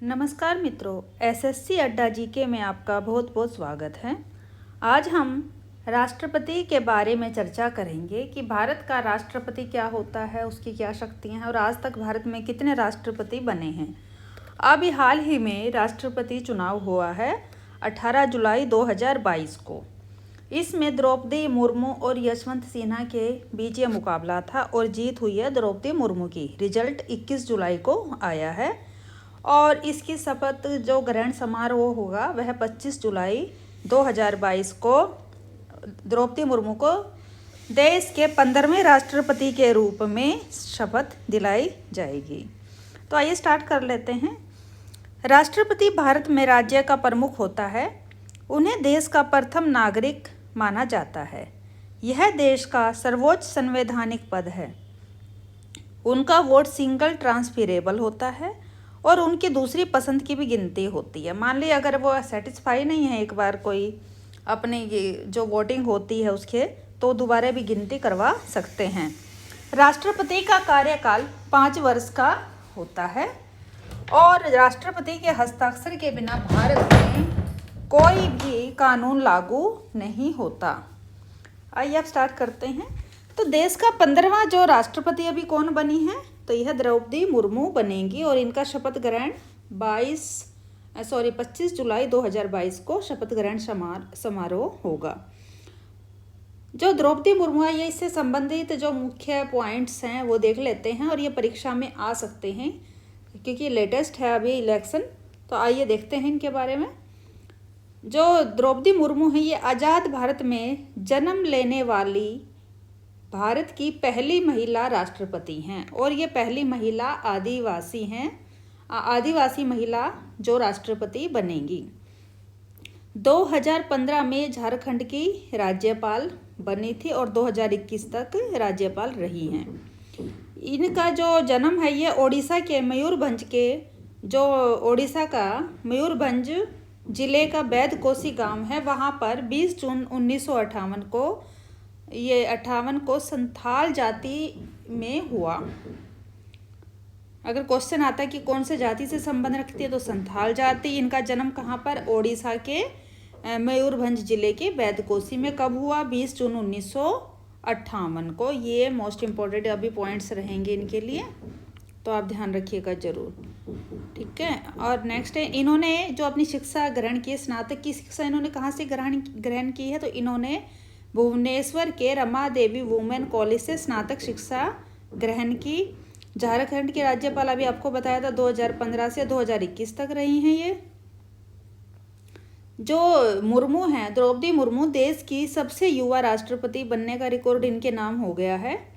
नमस्कार मित्रों, एसएससी अड्डा जीके में आपका बहुत बहुत स्वागत है। आज हम राष्ट्रपति के बारे में चर्चा करेंगे कि भारत का राष्ट्रपति क्या होता है, उसकी क्या शक्तियां हैं और आज तक भारत में कितने राष्ट्रपति बने हैं। अभी हाल ही में राष्ट्रपति चुनाव हुआ है 18 जुलाई 2022 को। इसमें द्रौपदी मुर्मू और यशवंत सिन्हा के बीच ये मुकाबला था और जीत हुई है द्रौपदी मुर्मू की। रिजल्ट 21 जुलाई को आया है और इसकी शपथ जो ग्रहण समारोह होगा वह 25 जुलाई 2022 को द्रौपदी मुर्मू को देश के 15वें राष्ट्रपति के रूप में शपथ दिलाई जाएगी। तो आइए स्टार्ट कर लेते हैं। राष्ट्रपति भारत में राज्य का प्रमुख होता है। उन्हें देश का प्रथम नागरिक माना जाता है। यह देश का सर्वोच्च संवैधानिक पद है। उनका वोट सिंगल ट्रांसफरेबल होता है और उनकी दूसरी पसंद की भी गिनती होती है। मान लीजिए अगर वो सेटिस्फाई नहीं है एक बार कोई अपनी ये जो वोटिंग होती है उसके, तो दोबारा भी गिनती करवा सकते हैं। राष्ट्रपति का कार्यकाल 5 वर्ष का होता है और राष्ट्रपति के हस्ताक्षर के बिना भारत में कोई भी कानून लागू नहीं होता। आइए अब स्टार्ट करते हैं। तो देश का 15वां जो राष्ट्रपति अभी कौन बनी है, तो यह द्रौपदी मुर्मू बनेंगी और इनका शपथ ग्रहण 25 जुलाई 2022 को शपथ ग्रहण समारोह होगा। जो द्रौपदी मुर्मू है ये इससे संबंधित जो मुख्य पॉइंट्स हैं वो देख लेते हैं और ये परीक्षा में आ सकते हैं क्योंकि लेटेस्ट है अभी इलेक्शन। तो आइए देखते हैं इनके बारे में। जो द्रौपदी मुर्मू है ये आज़ाद भारत में जन्म लेने वाली भारत की पहली महिला राष्ट्रपति हैं और ये पहली महिला आदिवासी महिला जो राष्ट्रपति बनेंगी। 2015 में झारखंड की राज्यपाल बनी थी और 2021 तक राज्यपाल रही हैं। इनका जो जन्म है ये ओडिशा के मयूरभंज के जो ओडिशा का मयूरभंज जिले का बैदकोसी गांव है, वहाँ पर 20 जून 1958 को ये 58 को संथाल जाति में हुआ। अगर क्वेश्चन आता है कि कौन से जाति से संबंध रखती है तो संथाल जाति। इनका जन्म कहाँ पर, ओडिशा के मयूरभंज जिले के बैदकोसी में कब हुआ, 20 जून 1958 को। ये मोस्ट इम्पोर्टेंट अभी पॉइंट्स रहेंगे इनके लिए, तो आप ध्यान रखिएगा जरूर, ठीक है। और नेक्स्ट है, इन्होंने जो अपनी शिक्षा ग्रहण की, स्नातक की शिक्षा इन्होंने कहाँ से ग्रहण की है, तो इन्होंने भुवनेश्वर के रमा देवी वुमेन कॉलेज से स्नातक शिक्षा ग्रहण की। झारखंड के राज्यपाल अभी आपको बताया था 2015 से 2021 तक रही हैं ये। जो मुर्मू हैं, द्रौपदी मुर्मू, देश की सबसे युवा राष्ट्रपति बनने का रिकॉर्ड इनके नाम हो गया है।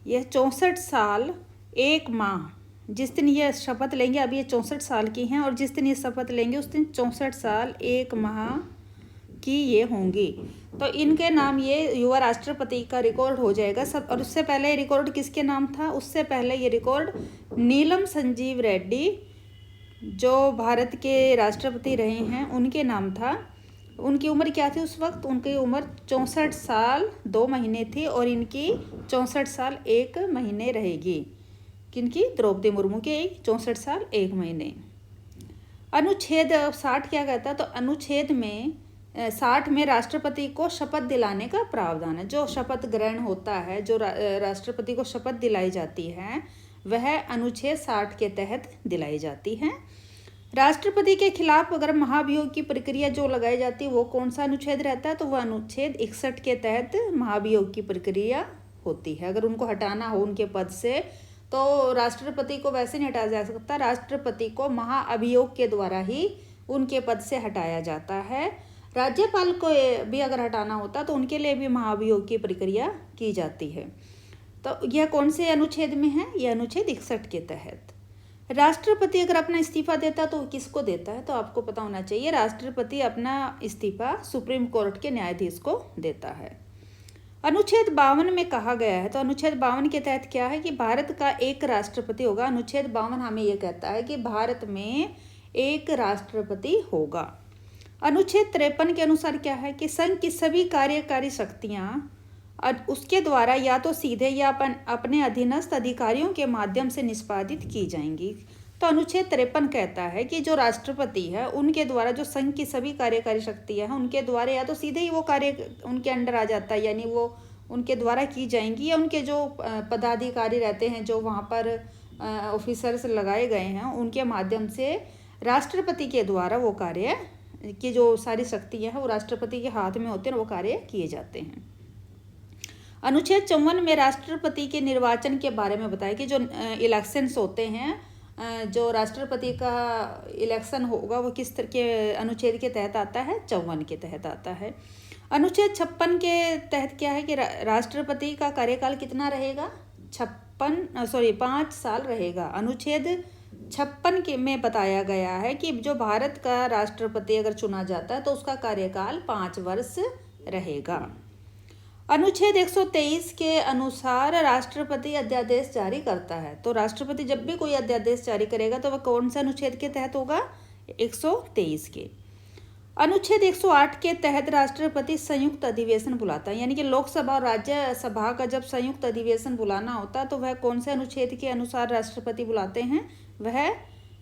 यह 64 साल 1 माह जिस दिन ये शपथ लेंगे, अभी ये 64 साल की हैं और जिस दिन ये शपथ लेंगे उस दिन 64 साल 1 माह की ये होंगी। तो इनके नाम ये युवा राष्ट्रपति का रिकॉर्ड हो जाएगा सब। और उससे पहले ये रिकॉर्ड किसके नाम था, उससे पहले ये रिकॉर्ड नीलम संजीव रेड्डी जो भारत के राष्ट्रपति रहे हैं उनके नाम था। उनकी उम्र क्या थी उस वक्त, उनकी उम्र 64 साल 2 महीने थी और इनकी 64 साल 1 महीने रहेगी। किनकी, द्रौपदी मुर्मू के 64 साल 1 महीने। अनुच्छेद 60 क्या कहता है, तो अनुच्छेद में 60 में राष्ट्रपति को शपथ दिलाने का प्रावधान है। जो शपथ ग्रहण होता है, जो राष्ट्रपति को शपथ दिलाई जाती है वह अनुच्छेद 60 के तहत दिलाई जाती है। राष्ट्रपति के खिलाफ अगर महाभियोग की प्रक्रिया जो लगाई जाती है वो कौन सा अनुच्छेद रहता है, तो वह अनुच्छेद 61 के तहत महाभियोग की प्रक्रिया होती है। अगर उनको हटाना हो उनके पद से तो राष्ट्रपति को वैसे नहीं हटाया जा सकता, राष्ट्रपति को महाअभियोग के द्वारा ही उनके पद से हटाया जाता है। राज्यपाल को भी अगर हटाना होता तो उनके लिए भी महाभियोग की प्रक्रिया की जाती है। तो यह कौन से अनुच्छेद में है, यह अनुच्छेद 61 के तहत। राष्ट्रपति अगर अपना इस्तीफा देता तो किसको देता है, तो आपको पता होना चाहिए, राष्ट्रपति अपना इस्तीफा सुप्रीम कोर्ट के न्यायाधीश को देता है। अनुच्छेद 52 में कहा गया है, तो अनुच्छेद 52 के तहत क्या है कि भारत का एक राष्ट्रपति होगा। अनुच्छेद 52 हमें यह कहता है कि भारत में एक राष्ट्रपति होगा। अनुच्छेद 53 के अनुसार क्या है कि संघ की सभी कार्यकारी शक्तियां उसके द्वारा या तो सीधे या अपने अधीनस्थ अधिकारियों के माध्यम से निष्पादित की जाएंगी। तो अनुच्छेद 53 कहता है कि जो राष्ट्रपति है उनके द्वारा जो संघ की सभी कार्यकारी शक्तियाँ हैं उनके द्वारा या तो सीधे ही वो कार्य उनके अंडर आ जाता है, यानी वो उनके द्वारा की जाएंगी, या उनके जो पदाधिकारी रहते हैं जो वहाँ पर ऑफिसर्स लगाए गए हैं उनके माध्यम से राष्ट्रपति के द्वारा वो कार्य की जो सारी शक्तियाँ हैं वो राष्ट्रपति के हाथ में होते हैं, वो कार्य किए जाते हैं। अनुच्छेद 54 में राष्ट्रपति के निर्वाचन के बारे में बताया कि जो इलेक्शंस होते हैं, जो राष्ट्रपति का इलेक्शन होगा वो किस तरह के अनुच्छेद के तहत आता है, 54 के तहत आता है। अनुच्छेद 56 के तहत क्या है कि राष्ट्रपति का कार्यकाल कितना रहेगा, 5 साल रहेगा। अनुच्छेद 56 के में बताया गया है कि जो भारत का राष्ट्रपति अगर चुना जाता है तो उसका कार्यकाल 5 वर्ष रहेगा। अनुच्छेद 123 के अनुसार राष्ट्रपति अध्यादेश जारी करता है। तो राष्ट्रपति जब भी कोई अध्यादेश जारी करेगा तो वह कौन से अनुच्छेद के तहत होगा, 123 के। अनुच्छेद 108 के तहत राष्ट्रपति संयुक्त अधिवेशन बुलाता है, यानी कि लोकसभा और राज्यसभा का जब संयुक्त अधिवेशन बुलाना होता है तो वह कौन से अनुच्छेद के अनुसार राष्ट्रपति बुलाते हैं, वह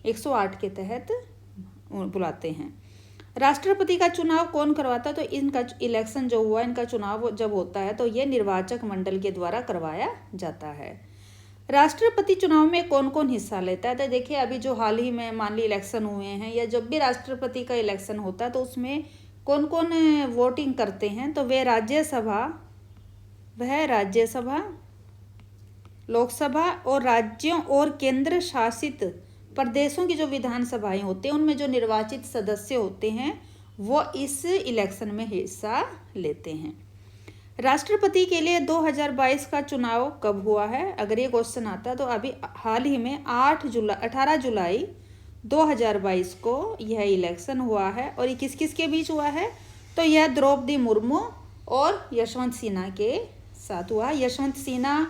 108 के तहत बुलाते हैं। राष्ट्रपति का चुनाव कौन करवाता है, तो इनका इलेक्शन जो हुआ, इनका चुनाव जब होता है तो ये निर्वाचक मंडल के द्वारा करवाया जाता है। राष्ट्रपति चुनाव में कौन कौन हिस्सा लेता है, तो देखिए अभी जो हाल ही में मान ली इलेक्शन हुए हैं या जब भी राष्ट्रपति का इलेक्शन होता है तो उसमें कौन कौन वोटिंग करते हैं, तो वह राज्यसभा, लोकसभा और राज्यों और केंद्र शासित प्रदेशों की जो विधानसभाएं होते हैं उनमें जो निर्वाचित सदस्य होते हैं वो इस इलेक्शन में हिस्सा लेते हैं। राष्ट्रपति के लिए 2022 का चुनाव कब हुआ है, अगर ये क्वेश्चन आता तो अभी हाल ही में 18 जुलाई 2022 को यह इलेक्शन हुआ है। और ये किस किस के बीच हुआ है, तो यह द्रौपदी मुर्मू और यशवंत सिन्हा के साथ हुआ। यशवंत सिन्हा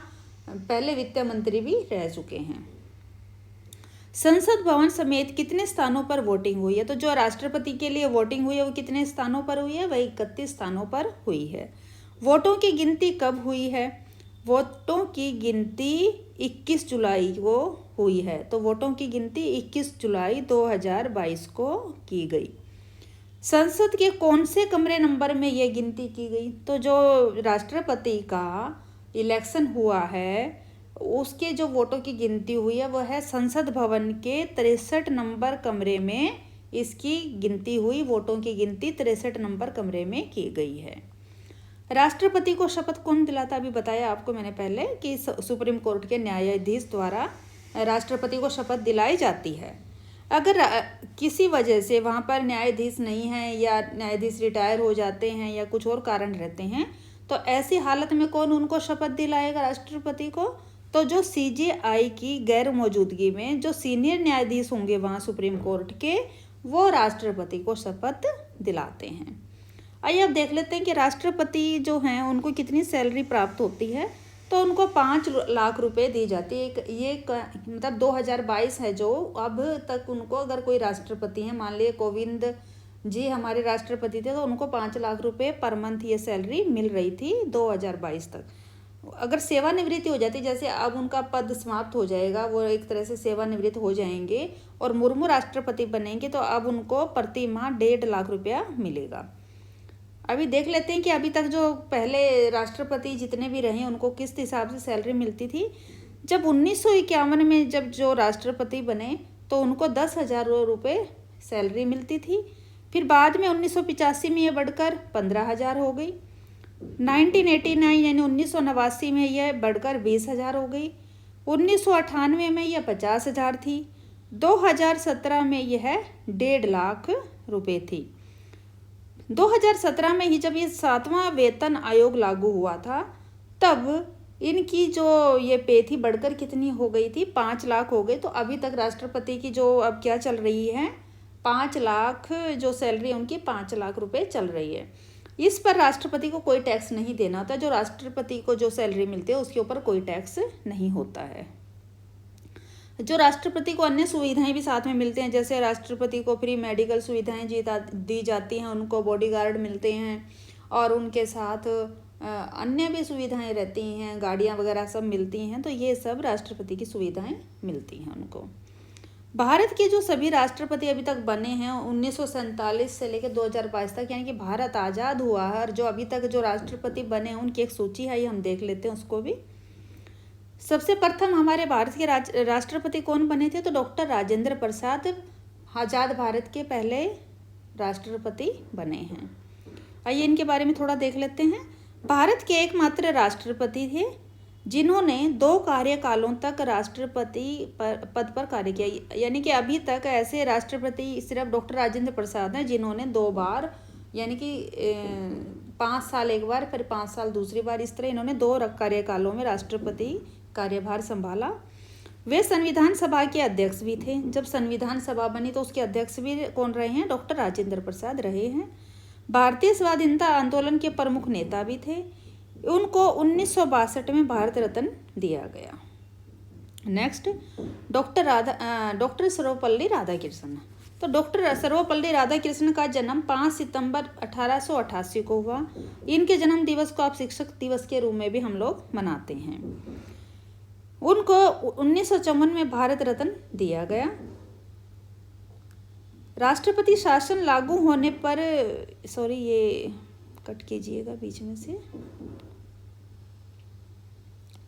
पहले वित्त मंत्री भी रह चुके हैं। संसद भवन समेत कितने स्थानों पर वोटिंग हुई है, तो जो राष्ट्रपति के लिए वोटिंग हुई है वो कितने स्थानों पर हुई है, वह 31 स्थानों पर हुई है। वोटों की गिनती कब हुई है, वोटों की गिनती 21 जुलाई को हुई है। तो वोटों की गिनती 21 जुलाई 2022 को की गई। संसद के कौन से कमरे नंबर में यह गिनती की गई, तो जो राष्ट्रपति का इलेक्शन हुआ है उसके जो वोटों की गिनती हुई है वह है संसद भवन के 63 नंबर कमरे में इसकी गिनती हुई। वोटों की गिनती 63 नंबर कमरे में की गई है। राष्ट्रपति को शपथ कौन दिलाता, अभी बताया आपको मैंने पहले कि सुप्रीम कोर्ट के न्यायाधीश द्वारा राष्ट्रपति को शपथ दिलाई जाती है। अगर किसी वजह से वहाँ पर न्यायाधीश नहीं है या न्यायाधीश रिटायर हो जाते हैं या कुछ और कारण रहते हैं तो ऐसी हालत में कौन उनको शपथ दिलाएगा राष्ट्रपति को, तो जो CJI की गैर मौजूदगी में जो सीनियर न्यायाधीश होंगे वहाँ सुप्रीम कोर्ट के, वो राष्ट्रपति को शपथ दिलाते हैं। आइए अब देख लेते हैं कि राष्ट्रपति जो हैं उनको कितनी सैलरी प्राप्त होती है, तो उनको 5 लाख रुपए दी जाती है। ये मतलब 2022 है जो अब तक उनको, अगर कोई राष्ट्रपति है, मान लिए कोविंद जी हमारे राष्ट्रपति थे, तो उनको 5 लाख रुपए पर मंथ ये सैलरी मिल रही थी 2022 तक। अगर सेवानिवृत्ति हो जाती, जैसे अब उनका पद समाप्त हो जाएगा, वो एक तरह से सेवानिवृत्त हो जाएंगे और मुर्मू राष्ट्रपति बनेंगे, तो अब उनको प्रति माह 1.5 लाख रुपया मिलेगा। अभी देख लेते हैं कि अभी तक जो पहले राष्ट्रपति जितने भी रहे उनको किस हिसाब से सैलरी मिलती थी। जब 1951 में जब जो राष्ट्रपति बने तो उनको 10,000 रुपये सैलरी मिलती थी। फिर बाद में 1985 में ये बढ़कर 15,000 हो गई। 1989 यानी 1989 में यह बढ़कर 20,000 हो गई। 1998 में यह 50,000 थी। 2017 में यह 1.5 लाख रुपए थी। 2017 में ही जब ये 7वां वेतन आयोग लागू हुआ था तब इनकी जो ये पे थी बढ़कर कितनी हो गई थी, 5 लाख हो गई। तो अभी तक राष्ट्रपति की जो अब क्या चल रही है, 5 लाख जो सैलरी उनकी 5 लाख रुपए चल रही है। इस पर राष्ट्रपति को कोई टैक्स नहीं देना होता। जो राष्ट्रपति को जो सैलरी मिलती है उसके ऊपर कोई टैक्स नहीं होता है। जो राष्ट्रपति को अन्य सुविधाएं भी साथ में मिलते हैं, जैसे राष्ट्रपति को फ्री मेडिकल सुविधाएं दी जाती हैं, उनको बॉडीगार्ड मिलते हैं और उनके साथ अन्य भी सुविधाएं रहती हैं, गाड़ियां वगैरह सब मिलती हैं। तो ये सब राष्ट्रपति की सुविधाएं मिलती हैं उनको। भारत के जो सभी राष्ट्रपति अभी तक बने हैं 1947 से लेकर 2022 तक, यानी कि भारत आज़ाद हुआ है, और जो अभी तक जो राष्ट्रपति बने हैं उनकी एक सूची है, ये हम देख लेते हैं उसको भी। सबसे प्रथम हमारे भारत के राष्ट्रपति कौन बने थे? तो डॉक्टर राजेंद्र प्रसाद आज़ाद भारत के पहले राष्ट्रपति बने हैं। आइए इनके बारे में थोड़ा देख लेते हैं। भारत के एकमात्र राष्ट्रपति थे जिन्होंने 2 कार्यकालों तक राष्ट्रपति पद पर कार्य किया, यानी कि अभी तक ऐसे राष्ट्रपति सिर्फ डॉक्टर राजेंद्र प्रसाद हैं जिन्होंने 2 बार, यानी कि 5 साल एक बार, फिर 5 साल दूसरी बार, इस तरह इन्होंने 2 कार्यकालों में राष्ट्रपति कार्यभार संभाला। वे संविधान सभा के अध्यक्ष भी थे। जब संविधान सभा बनी तो उसके अध्यक्ष भी कौन रहे हैं? डॉक्टर राजेंद्र प्रसाद रहे हैं। भारतीय स्वाधीनता आंदोलन के प्रमुख नेता भी थे। उनको 1962 में भारत रत्न दिया गया। Next, doctor Sarvepalli Radhakrishnan. तो डॉक्टर सर्वपल्ली राधाकृष्णन का जन्म 5 सितंबर 1888 को हुआ। इनके जन्म दिवस को आप शिक्षक दिवस के रूप में भी हम लोग मनाते हैं। उनको 1954 में भारत रत्न दिया गया। राष्ट्रपति शासन लागू होने पर, सॉरी ये कट कीजिएगा बीच में से,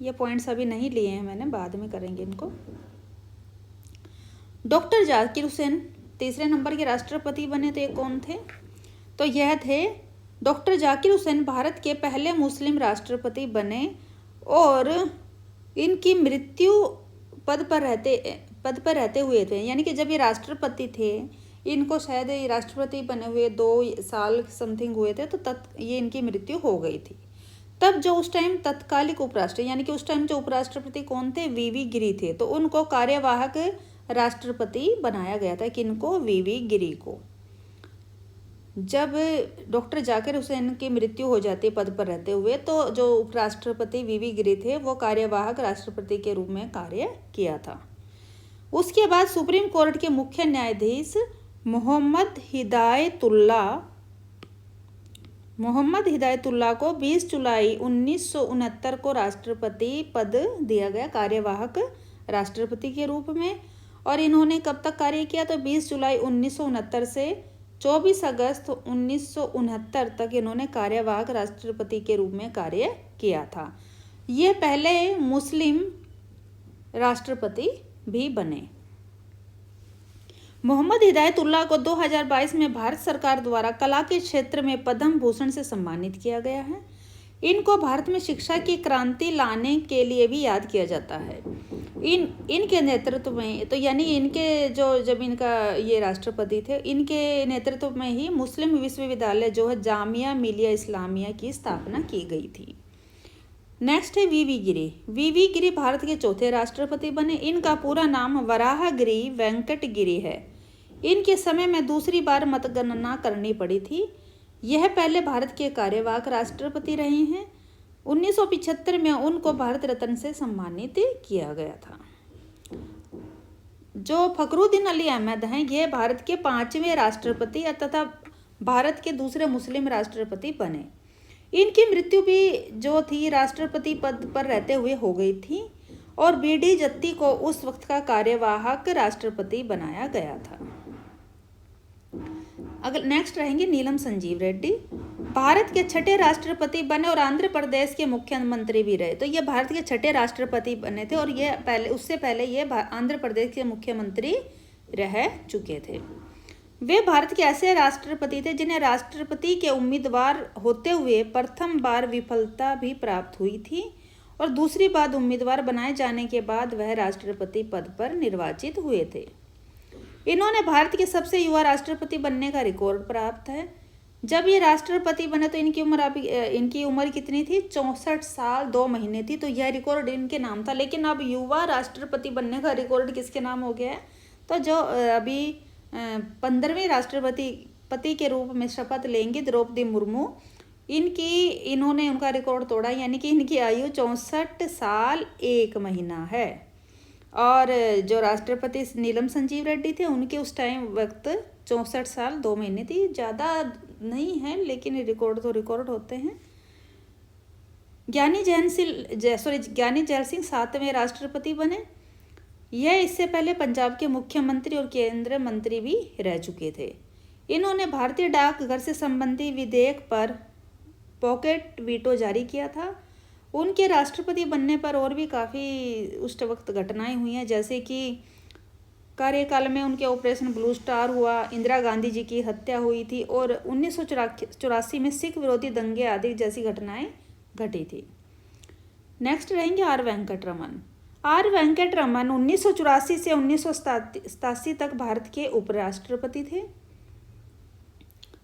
ये पॉइंट्स अभी नहीं लिए हैं मैंने, बाद में करेंगे इनको। डॉक्टर जाकिर हुसैन तीसरे नंबर के राष्ट्रपति बने, तो ये कौन थे? तो यह थे डॉक्टर जाकिर हुसैन भारत के पहले मुस्लिम राष्ट्रपति बने, और इनकी मृत्यु पद पर रहते हुए थे, यानी कि जब ये राष्ट्रपति थे, इनको शायद ये राष्ट्रपति बने हुए 2 साल समथिंग हुए थे, तो ये इनकी मृत्यु हो गई थी। तब जो उस टाइम तत्कालिक उपराष्ट्रपति, यानी कि उस टाइम जो उपराष्ट्रपति कौन थे? वीवी गिरी थे, तो उनको कार्यवाहक राष्ट्रपति बनाया गया था। किनको? वीवी गिरी को। जब डॉक्टर जाकिर हुसैन की मृत्यु हो जाती है पद पर रहते हुए, तो जो उपराष्ट्रपति वीवी गिरी थे वो कार्यवाहक राष्ट्रपति के रूप में कार्य किया था। उसके बाद सुप्रीम कोर्ट के मुख्य न्यायाधीश मोहम्मद हिदायतुल्लाह को 20 जुलाई 1969 को राष्ट्रपति पद दिया गया, कार्यवाहक राष्ट्रपति के रूप में। और इन्होंने कब तक कार्य किया? तो 20 जुलाई 1969 से 24 अगस्त 1969 तक इन्होंने कार्यवाहक राष्ट्रपति के रूप में कार्य किया था। ये पहले मुस्लिम राष्ट्रपति भी बने। मोहम्मद हिदायतुल्लाह को 2022 में भारत सरकार द्वारा कला के क्षेत्र में पद्म भूषण से सम्मानित किया गया है। इनको भारत में शिक्षा की क्रांति लाने के लिए भी याद किया जाता है। इनके नेतृत्व में, तो यानी इनके जब इनका ये राष्ट्रपति थे, इनके नेतृत्व में ही मुस्लिम विश्वविद्यालय जो है जामिया मिलिया इस्लामिया की स्थापना की गई थी। नेक्स्ट है वीवी गिरी। वीवी गिरी भारत के चौथे राष्ट्रपति बने। इनका पूरा नाम वराहगिरी वेंकट गिरी है। इनके समय में दूसरी बार मतगणना करनी पड़ी थी। यह पहले भारत के कार्यवाहक राष्ट्रपति रहे हैं। 1975 में उनको भारत रत्न से सम्मानित किया गया था। जो फखरुद्दीन अली अहमद हैं, ये भारत के 5वें राष्ट्रपति तथा भारत के दूसरे मुस्लिम राष्ट्रपति बने। इनकी मृत्यु भी जो थी राष्ट्रपति पद पर रहते हुए हो गई थी, और बीडी जत्ती को उस वक्त का कार्यवाहक राष्ट्रपति बनाया गया था। अगर नेक्स्ट रहेंगे नीलम संजीव रेड्डी। भारत के 6ठे राष्ट्रपति बने और आंध्र प्रदेश के मुख्यमंत्री भी रहे। तो ये भारत के 6ठे राष्ट्रपति बने थे, और ये उससे पहले ये आंध्र प्रदेश के मुख्यमंत्री रह चुके थे। वे भारत के ऐसे राष्ट्रपति थे जिन्हें राष्ट्रपति के उम्मीदवार होते हुए प्रथम बार विफलता भी प्राप्त हुई थी, और दूसरी बार उम्मीदवार बनाए जाने के बाद वह राष्ट्रपति पद पर निर्वाचित हुए थे। इन्होंने भारत के सबसे युवा राष्ट्रपति बनने का रिकॉर्ड प्राप्त है। जब ये राष्ट्रपति बने तो इनकी उम्र कितनी थी? 64 साल 2 महीने थी। तो यह रिकॉर्ड इनके नाम था। लेकिन अब युवा राष्ट्रपति बनने का रिकॉर्ड किसके नाम हो गया है? तो जो अभी 15वें राष्ट्रपति के रूप में शपथ लेंगी द्रौपदी मुर्मू, इन्होंने उनका रिकॉर्ड तोड़ा, यानी कि इनकी आयु 64 साल 1 महीना है। और जो राष्ट्रपति नीलम संजीव रेड्डी थे, उनके उस टाइम वक्त 64 साल 2 महीने थी। ज़्यादा नहीं है, लेकिन रिकॉर्ड तो रिकॉर्ड होते हैं। ज्ञानी जैल सिंह 7वें राष्ट्रपति बने। यह इससे पहले पंजाब के मुख्यमंत्री और केंद्रीय मंत्री भी रह चुके थे। इन्होंने भारतीय डाकघर से संबंधित विधेयक पर पॉकेट वीटो जारी किया था। उनके राष्ट्रपति बनने पर और भी काफ़ी उस वक्त घटनाएं हुई हैं, जैसे कि कार्यकाल में उनके ऑपरेशन ब्लू स्टार हुआ, इंदिरा गांधी जी की हत्या हुई थी और 1984 में सिख विरोधी दंगे आदि जैसी घटनाएं घटी थी। नेक्स्ट रहेंगे आर वेंकटरमन। आर वेंकटरमन 1984 से 1987 तक भारत के उपराष्ट्रपति थे।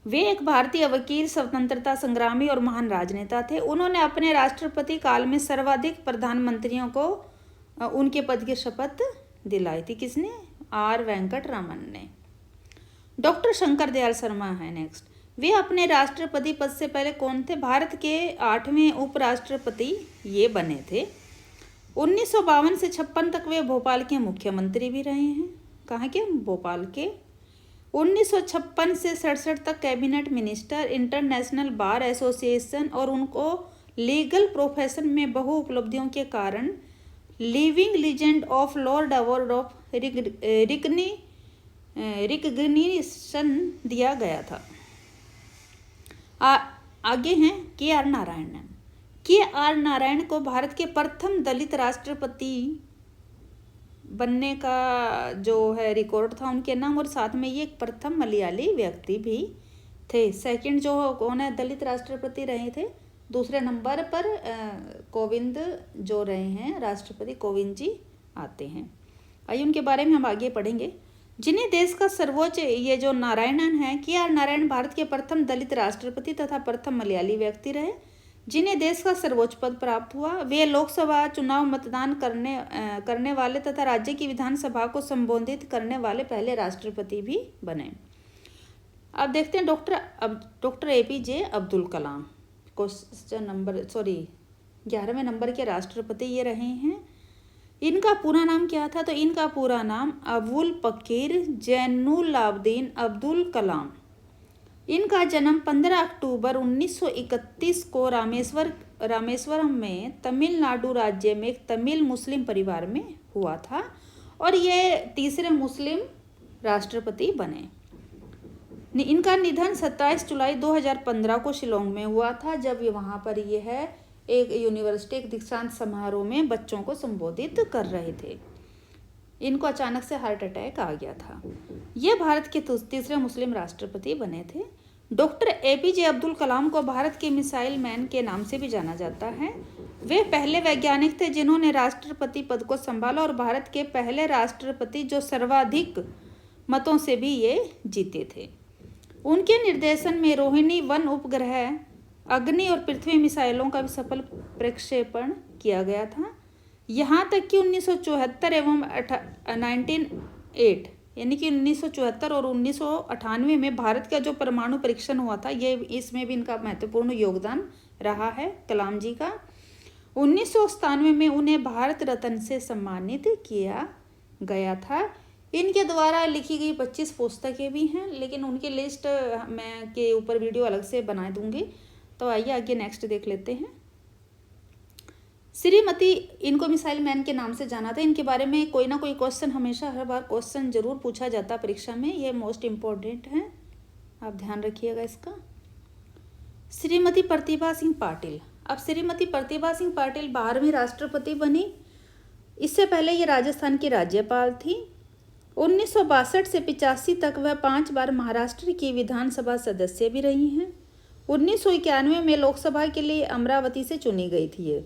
वे एक भारतीय वकील, स्वतंत्रता संग्रामी और महान राजनेता थे। उन्होंने अपने राष्ट्रपति काल में सर्वाधिक प्रधानमंत्रियों को उनके पद की शपथ दिलाई थी। किसने? आर वेंकटरमन ने। डॉक्टर शंकर दयाल शर्मा है नेक्स्ट। वे अपने राष्ट्रपति पद से पहले कौन थे? भारत के 8वें उपराष्ट्रपति ये बने थे। 1952 से 56 तक वे भोपाल के मुख्यमंत्री भी रहे हैं। कहाँ के? भोपाल के। 1956 से 67 तक cabinet minister, international bar association और उनको लीगल प्रोफेशन में बहु उपलब्धियों के कारण living legend of Lord award of recognition दिया गया था। आगे हैं के आर नारायणन। के आर नारायण को भारत के प्रथम दलित राष्ट्रपति बनने का जो है रिकॉर्ड था उनके नाम, और साथ में ये प्रथम मलयाली व्यक्ति भी थे। सेकंड जो कौन है दलित राष्ट्रपति रहे थे, दूसरे नंबर पर कोविंद जो रहे हैं राष्ट्रपति, कोविंद जी आते हैं। आइए उनके बारे में हम आगे पढ़ेंगे। जिन्हें देश का सर्वोच्च, ये जो नारायणन है, के आर नारायण भारत के प्रथम दलित राष्ट्रपति तथा प्रथम मलयाली व्यक्ति रहे जिन्हें देश का सर्वोच्च पद प्राप्त हुआ। वे लोकसभा चुनाव मतदान करने वाले तथा राज्य की विधानसभा को संबोधित करने वाले पहले राष्ट्रपति भी बने। अब देखते हैं doctor APJ Abdul Kalam. Question number 11वें number के राष्ट्रपति ये रहे हैं। इनका पूरा नाम क्या था? तो इनका पूरा नाम अबुल पकीर जैनुलाब्दीन अब्दुल कलाम। इनका जन्म 15 अक्टूबर 1931 को रामेश्वरम में तमिलनाडु राज्य में एक तमिल मुस्लिम परिवार में हुआ था और ये तीसरे मुस्लिम राष्ट्रपति बने। इनका निधन 27 जुलाई 2015 को शिलोंग में हुआ था, जब ये वहाँ पर ये है एक यूनिवर्सिटी एक दीक्षांत समारोह में बच्चों को संबोधित कर रहे थे। इनको अचानक से हार्ट अटैक आ गया था। ये भारत के तीसरे मुस्लिम राष्ट्रपति बने थे। डॉक्टर APJ अब्दुल कलाम को भारत के मिसाइल मैन के नाम से भी जाना जाता है। वे पहले वैज्ञानिक थे जिन्होंने राष्ट्रपति पद को संभाला और भारत के पहले राष्ट्रपति जो सर्वाधिक मतों से भी ये जीते थे। उनके निर्देशन में रोहिणी 1 उपग्रह, अग्नि और पृथ्वी मिसाइलों का भी सफल प्रक्षेपण किया गया था। यहाँ तक कि 1974 एवं 1908 यानी कि 1974 और 1998 में भारत का जो परमाणु परीक्षण हुआ था, ये इसमें भी इनका महत्वपूर्ण योगदान रहा है कलाम जी का। 1997 में उन्हें भारत रत्न से सम्मानित किया गया था। इनके द्वारा लिखी गई 25 पुस्तकें भी हैं, लेकिन उनकी लिस्ट मैं के ऊपर वीडियो अलग से बना दूंगी। तो आइए आगे नेक्स्ट देख लेते हैं। श्रीमती, इनको मिसाइल मैन के नाम से जाना था। इनके बारे में कोई ना कोई क्वेश्चन हमेशा हर बार क्वेश्चन जरूर पूछा जाता परीक्षा में, ये मोस्ट इम्पोर्टेंट है, आप ध्यान रखिएगा इसका। श्रीमती प्रतिभा सिंह पाटिल। अब श्रीमती प्रतिभा सिंह पाटिल 12वीं राष्ट्रपति बनी। इससे पहले ये राजस्थान की राज्यपाल थी। 1962 से 85 तक वह 5 बार महाराष्ट्र की विधानसभा सदस्य भी रही हैं। 1991 में लोकसभा के लिए अमरावती से चुनी गई थी ये।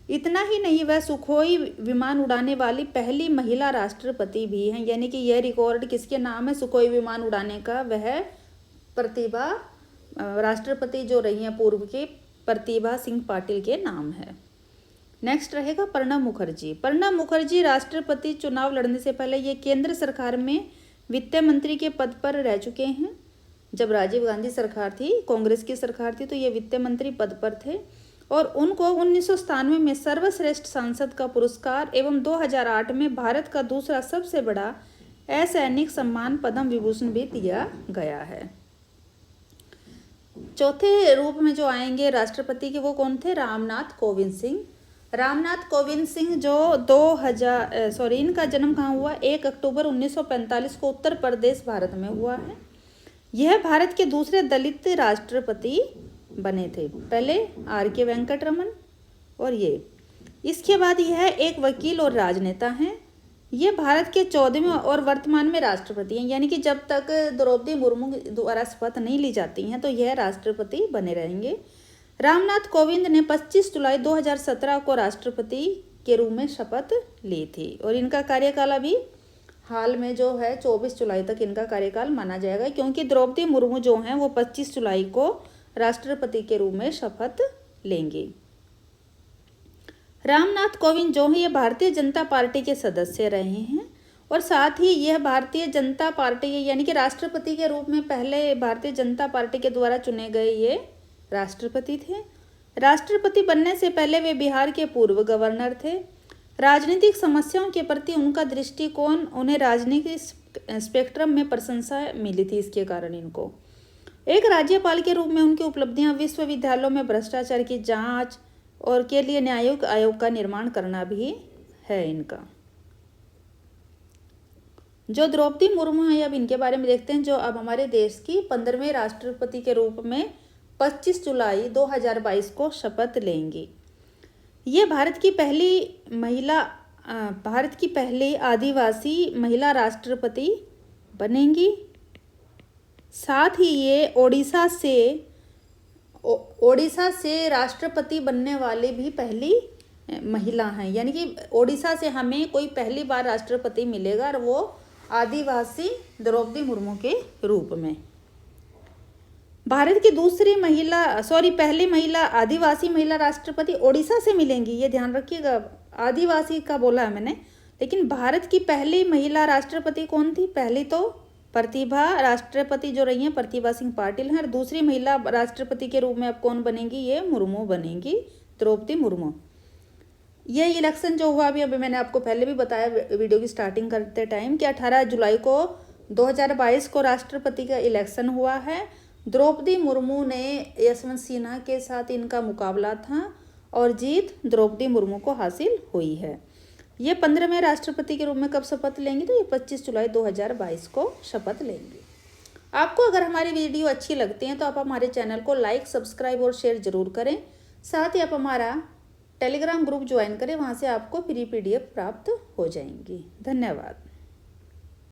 इतना ही नहीं, वह सुखोई विमान उड़ाने वाली पहली महिला राष्ट्रपति भी हैं, यानी कि यह रिकॉर्ड किसके नाम है? सुखोई विमान उड़ाने का वह प्रतिभा राष्ट्रपति जो रही हैं पूर्व के, प्रतिभा सिंह पाटिल के नाम है। नेक्स्ट रहेगा प्रणब मुखर्जी। प्रणब मुखर्जी राष्ट्रपति चुनाव लड़ने से पहले ये केंद्र सरकार में वित्त मंत्री के पद पर रह चुके हैं। जब राजीव गांधी सरकार थी, कांग्रेस की सरकार थी, तो ये वित्त मंत्री पद पर थे और उनको 1997 में सर्वश्रेष्ठ सांसद का पुरस्कार एवं 2008 में भारत का दूसरा सबसे बड़ा असैनिक सम्मान पद्म विभूषण भी दिया गया है। चौथे रूप में जो आएंगे राष्ट्रपति के, वो कौन थे? रामनाथ कोविंद सिंह। रामनाथ कोविंद सिंह जो इनका जन्म कहाँ हुआ? 1 अक्टूबर 1945 को उत्तर प्रदेश भारत में हुआ है। यह भारत के दूसरे दलित राष्ट्रपति बने थे। पहले R.K. वेंकट रमन और ये। इसके बाद यह एक वकील और राजनेता हैं। ये भारत के 14वें और वर्तमान में राष्ट्रपति हैं, यानी कि जब तक द्रौपदी मुर्मू द्वारा शपथ नहीं ली जाती हैं तो यह राष्ट्रपति बने रहेंगे। रामनाथ कोविंद ने 25 जुलाई 2017 को राष्ट्रपति के रूप में शपथ ली थी और इनका कार्यकाल अभी हाल में जो है 24 जुलाई तक इनका कार्यकाल माना जाएगा, क्योंकि द्रौपदी मुर्मू जो हैं वो 25 जुलाई को राष्ट्रपति के रूप में शपथ लेंगी। रामनाथ कोविंद जो हैं ये भारतीय जनता पार्टी के सदस्य रहे हैं और साथ ही यह भारतीय जनता पार्टी यानी कि राष्ट्रपति के रूप में पहले भारतीय जनता पार्टी के द्वारा चुने गए ये राष्ट्रपति थे। राष्ट्रपति बनने से पहले वे बिहार के पूर्व गवर्नर थे। राजनीतिक समस्याओं के प्रति उनका दृष्टिकोण उन्हें राजनीतिक स्पेक्ट्रम में प्रशंसा मिली थी। इसके कारण इनको एक राज्यपाल के रूप में उनकी उपलब्धियां विश्वविद्यालयों में भ्रष्टाचार की जांच और के लिए न्यायिक आयोग का निर्माण करना भी है इनका। जो द्रौपदी मुर्मू है अब इनके बारे में देखते हैं, जो अब हमारे देश की 15वें राष्ट्रपति के रूप में 25 जुलाई 2022 को शपथ लेंगी। ये भारत की पहली आदिवासी महिला राष्ट्रपति बनेंगी। साथ ही ये ओडिशा से राष्ट्रपति बनने वाले भी पहली महिला हैं, यानी कि ओडिशा से हमें कोई पहली बार राष्ट्रपति मिलेगा और वो आदिवासी द्रौपदी मुर्मू के रूप में। भारत की पहली महिला आदिवासी महिला राष्ट्रपति ओडिशा से मिलेंगी, ये ध्यान रखिएगा। आदिवासी का बोला है मैंने, लेकिन भारत की पहली महिला राष्ट्रपति कौन थी? पहली तो प्रतिभा राष्ट्रपति जो रही हैं प्रतिभा सिंह पाटिल हैं, और दूसरी महिला राष्ट्रपति के रूप में अब कौन बनेंगी? ये मुर्मू बनेंगी, द्रौपदी मुर्मू। ये इलेक्शन जो हुआ अभी मैंने आपको पहले भी बताया वीडियो की स्टार्टिंग करते टाइम कि 18 जुलाई को 2022 को राष्ट्रपति का इलेक्शन हुआ है। द्रौपदी मुर्मू ने यशवंत सिन्हा के साथ इनका मुकाबला था और जीत द्रौपदी मुर्मू को हासिल हुई है। ये 15वें राष्ट्रपति के रूप में कब शपथ लेंगी? तो ये 25 जुलाई 2022 को शपथ लेंगी। आपको अगर हमारी वीडियो अच्छी लगती है तो आप हमारे चैनल को लाइक, सब्सक्राइब और शेयर जरूर करें। साथ ही आप हमारा टेलीग्राम ग्रुप ज्वाइन करें, वहाँ से आपको फ्री PDF प्राप्त हो जाएंगी। धन्यवाद।